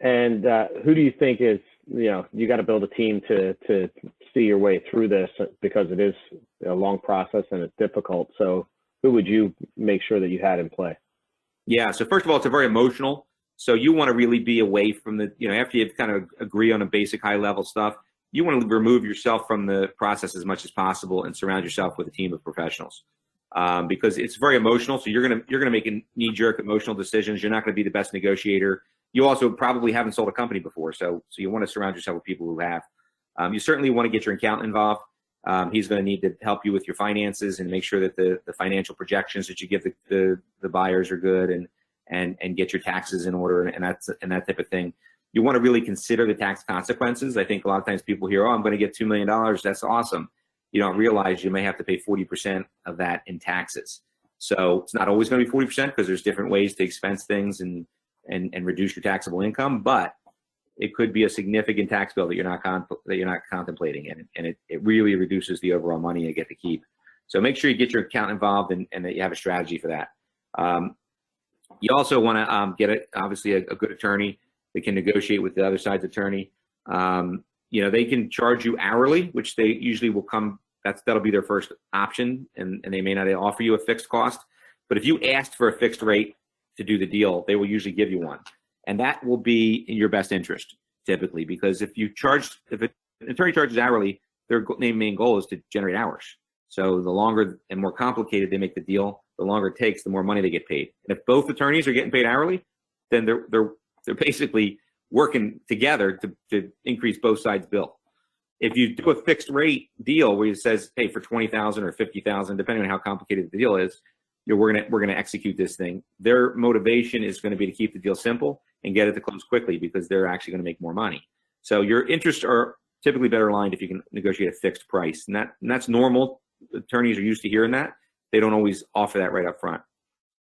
And who do you think is, you got to build a team to see your way through this because it is a long process and it's difficult. So who would you make sure that you had in play? Yeah. So first of all, it's a very emotional. So you want to really be away from the, after you kind of agree on a basic high level stuff, you want to remove yourself from the process as much as possible and surround yourself with a team of professionals. Because it's very emotional. So you're gonna make knee-jerk emotional decisions. You're not going to be the best negotiator. You also probably haven't sold a company before, so you want to surround yourself with people who have. You certainly want to get your accountant involved. He's going to need to help you with your finances and make sure that the financial projections that you give the buyers are good, and get your taxes in order and that type of thing. You want to really consider the tax consequences. I think a lot of times people hear, "Oh, I'm going to get $2 million. That's awesome." You don't realize you may have to pay 40% of that in taxes. So it's not always going to be 40% because there's different ways to expense things and reduce your taxable income, but it could be a significant tax bill that you're not contemplating, and it really reduces the overall money you get to keep. So make sure you get your accountant involved and that you have a strategy for that. You also want to get obviously a good attorney that can negotiate with the other side's attorney. They can charge you hourly, which they usually will come. That'll be their first option, and they may not offer you a fixed cost. But if you asked for a fixed rate to do the deal, they will usually give you one, and that will be in your best interest typically, because if an attorney charges hourly, their main goal is to generate hours. So the longer and more complicated they make the deal, the longer it takes, the more money they get paid. And if both attorneys are getting paid hourly, then they're basically working together to increase both sides' bill. If you do a fixed rate deal where it says, hey, for $20,000 or $50,000, depending on how complicated the deal is, we're gonna execute this thing. Their motivation is going to be to keep the deal simple and get it to close quickly because they're actually going to make more money. So your interests are typically better aligned if you can negotiate a fixed price, and that's normal. Attorneys are used to hearing that. They don't always offer that right up front.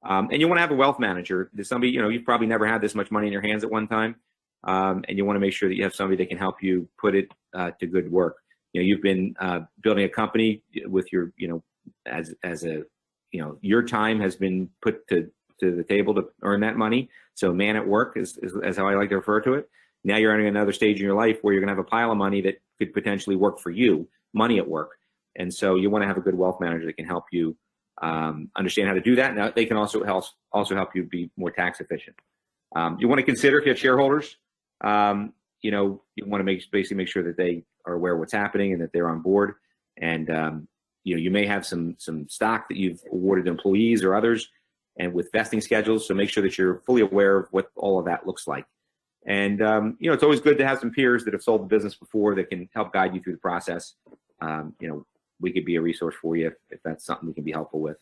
And you want to have a wealth manager. There's somebody, you've probably never had this much money in your hands at one time. And you want to make sure that you have somebody that can help you put it to good work. You've been building a company with your, your time has been put to the table to earn that money. So man at work is how I like to refer to it. Now you're entering another stage in your life where you're going to have a pile of money that could potentially work for you, money at work. And so you want to have a good wealth manager that can help you understand how to do that. Now they can also help you be more tax efficient. You want to consider, if you have shareholders, you want to basically make sure that they are aware of what's happening and that they're on board. And you may have some stock that you've awarded employees or others, and with vesting schedules. So make sure that you're fully aware of what all of that looks like. And it's always good to have some peers that have sold the business before that can help guide you through the process. We could be a resource for you if that's something we can be helpful with.